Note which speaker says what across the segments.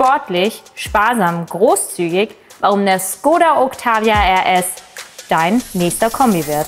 Speaker 1: sportlich, sparsam, großzügig, warum der Skoda Octavia RS dein nächster Kombi wird.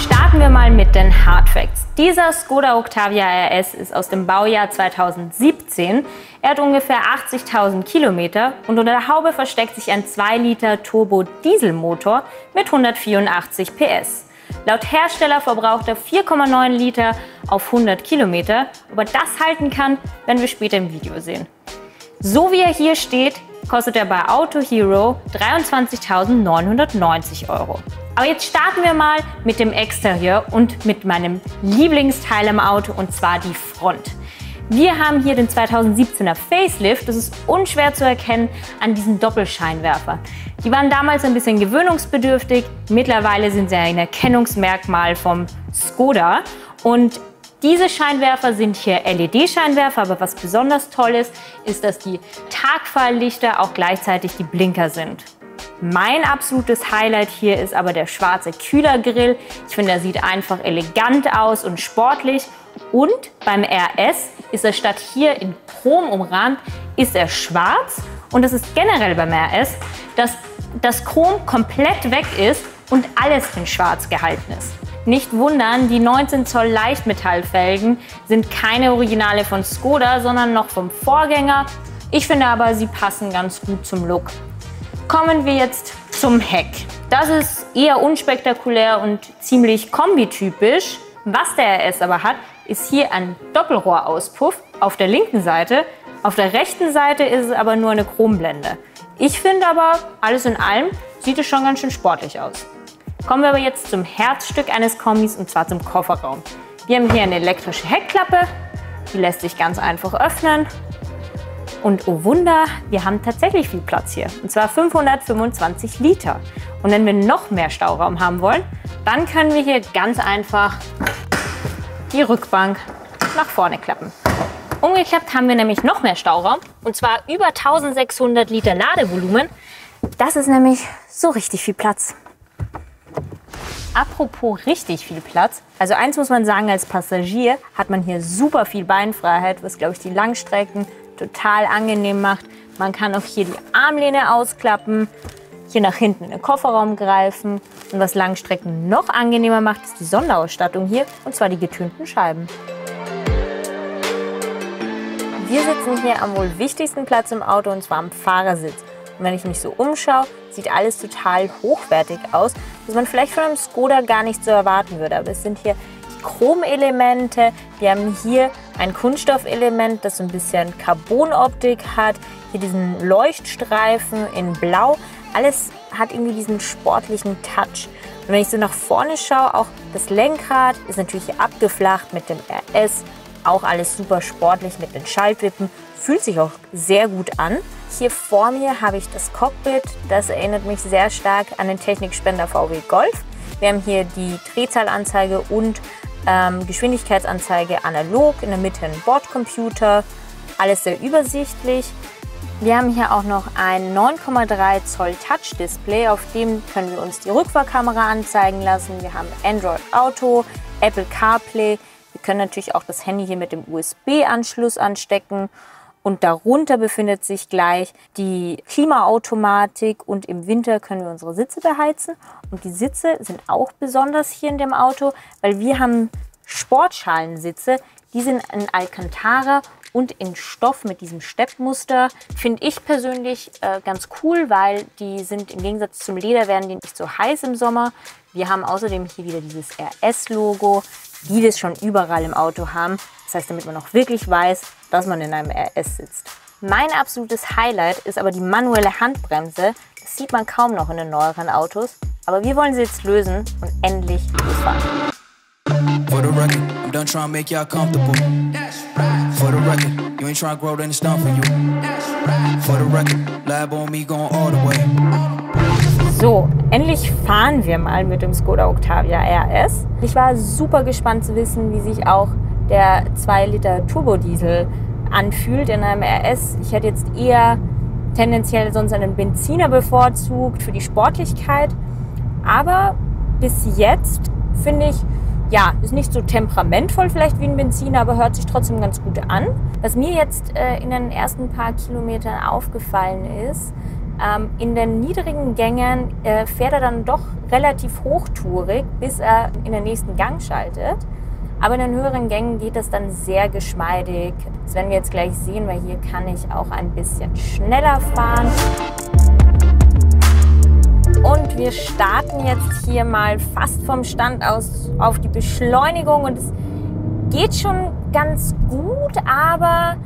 Speaker 1: Starten wir mal mit den Hard Facts. Dieser Skoda Octavia RS ist aus dem Baujahr 2017. Er hat ungefähr 80.000 Kilometer und unter der Haube versteckt sich ein 2 Liter Turbo-Dieselmotor mit 184 PS. Laut Hersteller verbraucht er 4,9 Liter auf 100 Kilometer. Ob er das halten kann, werden wir später im Video sehen. So wie er hier steht, kostet er bei Auto Hero 23.990 €. Aber jetzt starten wir mal mit dem Exterieur und mit meinem Lieblingsteil im Auto, und zwar die Front. Wir haben hier den 2017er Facelift. Das ist unschwer zu erkennen an diesen Doppelscheinwerfern. Die waren damals ein bisschen gewöhnungsbedürftig. Mittlerweile sind sie ein Erkennungsmerkmal vom Skoda. Und diese Scheinwerfer sind hier LED-Scheinwerfer, aber was besonders toll ist, dass die Tagfahrlichter auch gleichzeitig die Blinker sind. Mein absolutes Highlight hier ist aber der schwarze Kühlergrill. Ich finde, er sieht einfach elegant aus und sportlich. Und beim RS ist er statt hier in Chrom umrahmt, ist er schwarz. Und das ist generell beim RS, dass das Chrom komplett weg ist und alles in schwarz gehalten ist. Nicht wundern, die 19 Zoll Leichtmetallfelgen sind keine Originale von Skoda, sondern noch vom Vorgänger. Ich finde aber, sie passen ganz gut zum Look. Kommen wir jetzt zum Heck. Das ist eher unspektakulär und ziemlich kombitypisch. Was der RS aber hat, ist hier ein Doppelrohrauspuff auf der linken Seite. Auf der rechten Seite ist es aber nur eine Chromblende. Ich finde aber, alles in allem sieht es schon ganz schön sportlich aus. Kommen wir aber jetzt zum Herzstück eines Kombis, und zwar zum Kofferraum. Wir haben hier eine elektrische Heckklappe, die lässt sich ganz einfach öffnen. Und oh Wunder, wir haben tatsächlich viel Platz hier, und zwar 525 Liter. Und wenn wir noch mehr Stauraum haben wollen, dann können wir hier ganz einfach die Rückbank nach vorne klappen. Umgeklappt haben wir nämlich noch mehr Stauraum, und zwar über 1600 Liter Ladevolumen. Das ist nämlich so richtig viel Platz. Apropos richtig viel Platz, also eins muss man sagen, als Passagier hat man hier super viel Beinfreiheit, was, glaube ich, die Langstrecken total angenehm macht. Man kann auch hier die Armlehne ausklappen, hier nach hinten in den Kofferraum greifen. Und was Langstrecken noch angenehmer macht, ist die Sonderausstattung hier, und zwar die getönten Scheiben. Wir sitzen hier am wohl wichtigsten Platz im Auto, und zwar am Fahrersitz. Und wenn ich mich so umschaue, sieht alles total hochwertig aus, was man vielleicht von einem Skoda gar nicht so erwarten würde. Aber es sind hier Chromelemente, wir haben hier ein Kunststoffelement, das so ein bisschen Carbonoptik hat, hier diesen Leuchtstreifen in Blau, alles hat irgendwie diesen sportlichen Touch. Und wenn ich so nach vorne schaue, auch das Lenkrad ist natürlich hier abgeflacht mit dem RS, auch alles super sportlich mit den Schaltwippen, fühlt sich auch sehr gut an. Hier vor mir habe ich das Cockpit, das erinnert mich sehr stark an den Technikspender VW Golf. Wir haben hier die Drehzahlanzeige und Geschwindigkeitsanzeige analog, in der Mitte ein Bordcomputer, alles sehr übersichtlich. Wir haben hier auch noch ein 9,3 Zoll Touch-Display, auf dem können wir uns die Rückfahrkamera anzeigen lassen. Wir haben Android Auto, Apple CarPlay. Wir können natürlich auch das Handy hier mit dem USB-Anschluss anstecken. Und darunter befindet sich gleich die Klimaautomatik, und im Winter können wir unsere Sitze beheizen. Und die Sitze sind auch besonders hier in dem Auto, weil wir haben Sportschalensitze, die sind in Alcantara und in Stoff mit diesem Steppmuster. Finde ich persönlich ganz cool, weil die sind im Gegensatz zum Leder, werden die nicht so heiß im Sommer. Wir haben außerdem hier wieder dieses RS-Logo, die das schon überall im Auto haben. Das heißt, damit man auch wirklich weiß, dass man in einem RS sitzt. Mein absolutes Highlight ist aber die manuelle Handbremse. Das sieht man kaum noch in den neueren Autos. Aber wir wollen sie jetzt lösen und endlich losfahren. For the record, I'm done trying to make y'all comfortable. For the record, you ain't trying to grow, then it's done for you. For the record, lab on me going all the way. So, endlich fahren wir mal mit dem Skoda Octavia RS. Ich war super gespannt zu wissen, wie sich auch der 2 Liter Turbodiesel anfühlt in einem RS. Ich hätte jetzt eher tendenziell sonst einen Benziner bevorzugt für die Sportlichkeit. Aber bis jetzt finde ich, ja, ist nicht so temperamentvoll vielleicht wie ein Benziner, aber hört sich trotzdem ganz gut an. Was mir jetzt in den ersten paar Kilometern aufgefallen ist, in den niedrigen Gängen fährt er dann doch relativ hochtourig, bis er in den nächsten Gang schaltet. Aber in den höheren Gängen geht das dann sehr geschmeidig. Das werden wir jetzt gleich sehen, weil hier kann ich auch ein bisschen schneller fahren. Und wir starten jetzt hier mal fast vom Stand aus auf die Beschleunigung. Und es geht schon ganz gut, aber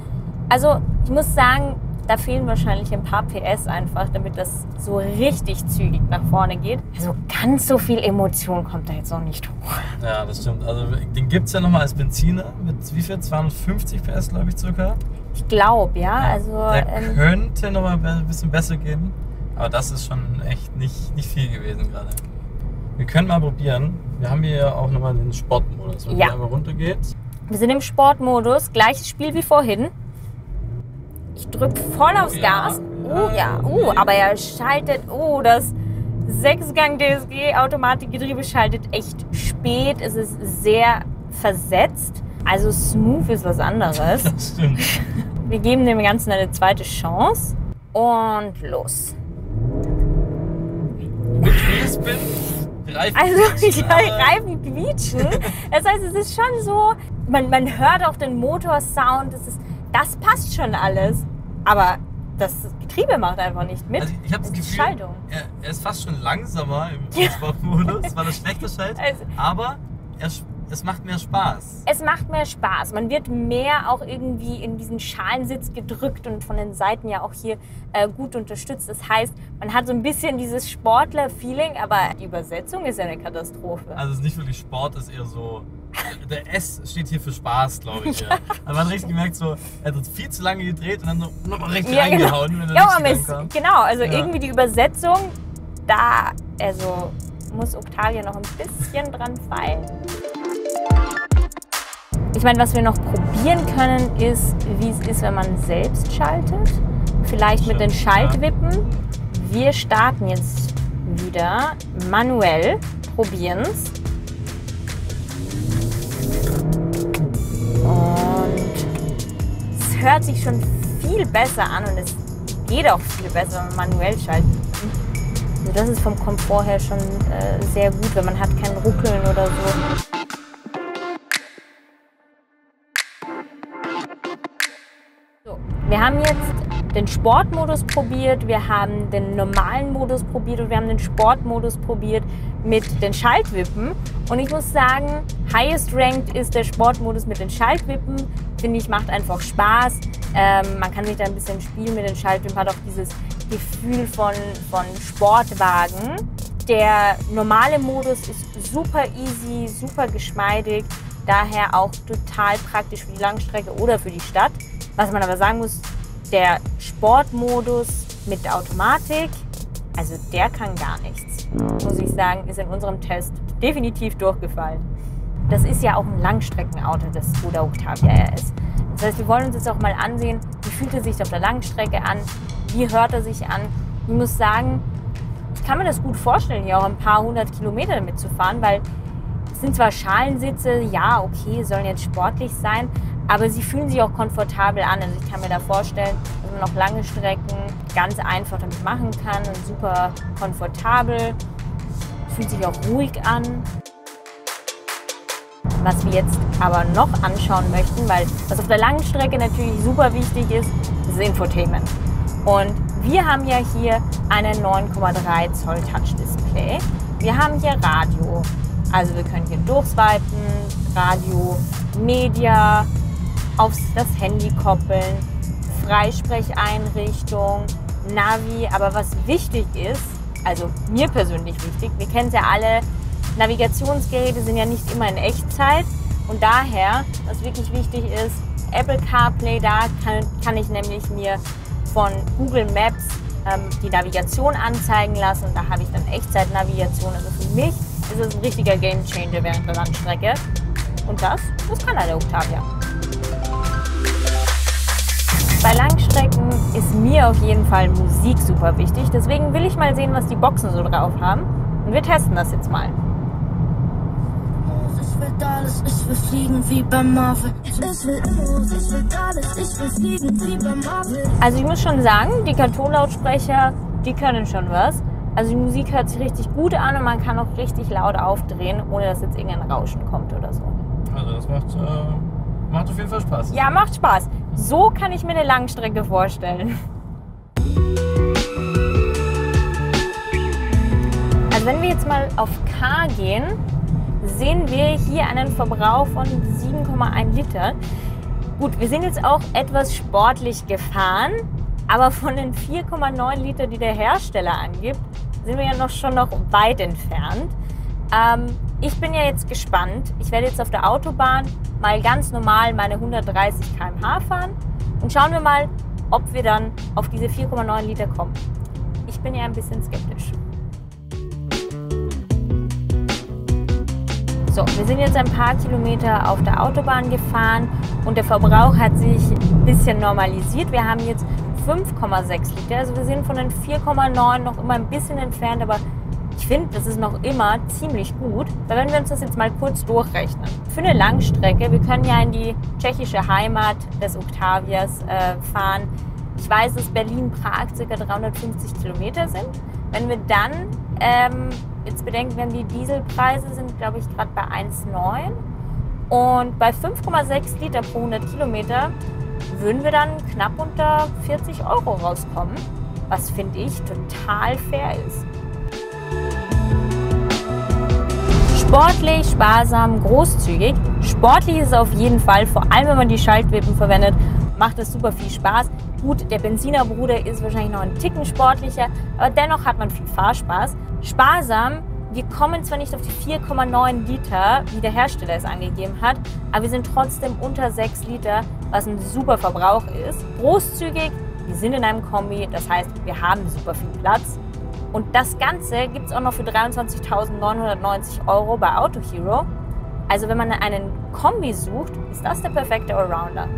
Speaker 1: also ich muss sagen, da fehlen wahrscheinlich ein paar PS einfach, damit das so richtig zügig nach vorne geht. Also ganz so viel Emotion kommt da jetzt noch nicht hoch.
Speaker 2: Ja, das stimmt. Also den gibt es ja nochmal als Benziner mit wie viel? 250 PS, glaube ich, circa.
Speaker 1: Ich glaube, ja. Also,
Speaker 2: der könnte nochmal ein bisschen besser gehen. Aber das ist schon echt nicht viel gewesen gerade. Wir können mal probieren. Wir haben hier auch nochmal den Sportmodus, wenn der einmal runtergeht.
Speaker 1: Wir sind im Sportmodus. Gleiches Spiel wie vorhin. Ich drücke voll aufs Gas. Aber er schaltet, das 6-Gang DSG Automatikgetriebe schaltet echt spät. Es ist sehr versetzt. Also smooth ist was anderes.
Speaker 2: Das stimmt.
Speaker 1: Wir geben dem Ganzen eine zweite Chance. Und los.
Speaker 2: Mit Wheelspin,
Speaker 1: Reifen quietschen. Das heißt, es ist schon so, man hört auch den Motorsound. Das passt schon alles. Aber das Getriebe macht einfach nicht mit.
Speaker 2: Also ich habe das Gefühl, er ist fast schon langsamer im Sportmodus, weil er schlechter schaltet. Aber es macht mehr Spaß.
Speaker 1: Es macht mehr Spaß. Man wird mehr auch irgendwie in diesen Schalensitz gedrückt und von den Seiten ja auch hier gut unterstützt. Das heißt, man hat so ein bisschen dieses Sportler-Feeling, aber die Übersetzung ist ja eine Katastrophe.
Speaker 2: Also es ist nicht wirklich Sport, es ist eher so... Der S steht hier für Spaß, glaube ich. Ja. Man hat richtig gemerkt, so, er hat viel zu lange gedreht und dann nochmal richtig reingehauen.
Speaker 1: Genau. Genau, also irgendwie die Übersetzung, da muss Octavia noch ein bisschen dran feilen. Ich meine, was wir noch probieren können, ist, wie es ist, wenn man selbst schaltet. Vielleicht mit den Schaltwippen. Wir starten jetzt wieder manuell, probieren es. Und es hört sich schon viel besser an und es geht auch viel besser, wenn man manuell schaltet. Also das ist vom Komfort her schon sehr gut, wenn man hat kein Ruckeln oder so. Wir haben jetzt den Sportmodus probiert, wir haben den normalen Modus probiert und wir haben den Sportmodus probiert mit den Schaltwippen. Und ich muss sagen, highest ranked ist der Sportmodus mit den Schaltwippen. Finde ich, macht einfach Spaß. Man kann sich da ein bisschen spielen mit den Schaltwippen, hat auch dieses Gefühl von Sportwagen. Der normale Modus ist super easy, super geschmeidig, daher auch total praktisch für die Langstrecke oder für die Stadt. Was man aber sagen muss, der Sportmodus mit Automatik, also der kann gar nichts. Muss ich sagen, ist in unserem Test definitiv durchgefallen. Das ist ja auch ein Langstreckenauto, das Skoda Octavia RS. Das heißt, wir wollen uns jetzt auch mal ansehen, wie fühlt er sich auf der Langstrecke an, wie hört er sich an. Ich muss sagen, ich kann mir das gut vorstellen, hier auch ein paar 100 Kilometer damit zu fahren, weil es sind zwar Schalensitze, ja, okay, sollen jetzt sportlich sein, aber sie fühlen sich auch komfortabel an. Also ich kann mir da vorstellen, dass man auch lange Strecken ganz einfach damit machen kann und super komfortabel, fühlt sich auch ruhig an. Was wir jetzt aber noch anschauen möchten, weil was auf der langen Strecke natürlich super wichtig ist, ist Infotainment. Und wir haben ja hier einen 9,3 Zoll Touch-Display. Wir haben hier Radio, also wir können hier durchswipen, Radio, Media, auf das Handy koppeln, Freisprecheinrichtung, Navi. Aber was wichtig ist, also mir persönlich wichtig, wir kennen es ja alle, Navigationsgeräte sind ja nicht immer in Echtzeit und daher, was wirklich wichtig ist, Apple CarPlay, da kann ich nämlich mir von Google Maps die Navigation anzeigen lassen und da habe ich dann Echtzeit-Navigation. Also für mich ist es ein richtiger Gamechanger während der Landstrecke und das kann der Octavia. Bei Langstrecken ist mir auf jeden Fall Musik super wichtig. Deswegen will ich mal sehen, was die Boxen so drauf haben. Und wir testen das jetzt mal.
Speaker 3: Ich will alles, ich will fliegen wie beim Marvel. Ich will alles, ich will fliegen wie beim Marvel.
Speaker 1: Also ich muss schon sagen, die Kartonlautsprecher, die können schon was. Also die Musik hört sich richtig gut an und man kann auch richtig laut aufdrehen, ohne dass jetzt irgendein Rauschen kommt oder so.
Speaker 2: Also das macht auf jeden Fall Spaß.
Speaker 1: Ja, macht Spaß. So kann ich mir eine Langstrecke vorstellen. Also wenn wir jetzt mal auf K gehen, sehen wir hier einen Verbrauch von 7,1 Liter. Gut, wir sind jetzt auch etwas sportlich gefahren, aber von den 4,9 Liter, die der Hersteller angibt, sind wir ja schon noch weit entfernt. Ich bin ja jetzt gespannt. Ich werde jetzt auf der Autobahn mal ganz normal meine 130 km/h fahren und schauen wir mal, ob wir dann auf diese 4,9 Liter kommen. Ich bin ja ein bisschen skeptisch. So, wir sind jetzt ein paar Kilometer auf der Autobahn gefahren und der Verbrauch hat sich ein bisschen normalisiert. Wir haben jetzt 5,6 Liter, also wir sind von den 4,9 noch immer ein bisschen entfernt, aber ich finde, das ist noch immer ziemlich gut. Da werden wir uns das jetzt mal kurz durchrechnen. Für eine Langstrecke, wir können ja in die tschechische Heimat des Octavias fahren. Ich weiß, dass Berlin-Prag ca. 350 Kilometer sind. Wenn wir dann jetzt bedenken, wenn die Dieselpreise sind, glaube ich, gerade bei 1,9 und bei 5,6 Liter pro 100 Kilometer würden wir dann knapp unter 40 € rauskommen, was finde ich total fair ist. Sportlich, sparsam, großzügig. Sportlich ist es auf jeden Fall, vor allem wenn man die Schaltwippen verwendet, macht es super viel Spaß. Gut, der Benzinerbruder ist wahrscheinlich noch ein Ticken sportlicher, aber dennoch hat man viel Fahrspaß. Sparsam, wir kommen zwar nicht auf die 4,9 Liter, wie der Hersteller es angegeben hat, aber wir sind trotzdem unter 6 Liter, was ein super Verbrauch ist. Großzügig, wir sind in einem Kombi, das heißt, wir haben super viel Platz. Und das Ganze gibt es auch noch für 23.990 € bei Autohero. Also wenn man einen Kombi sucht, ist das der perfekte Allrounder.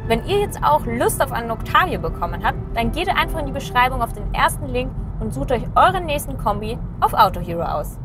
Speaker 1: Wenn ihr jetzt auch Lust auf einen Octavia bekommen habt, dann geht einfach in die Beschreibung auf den ersten Link und sucht euch euren nächsten Kombi auf Autohero aus.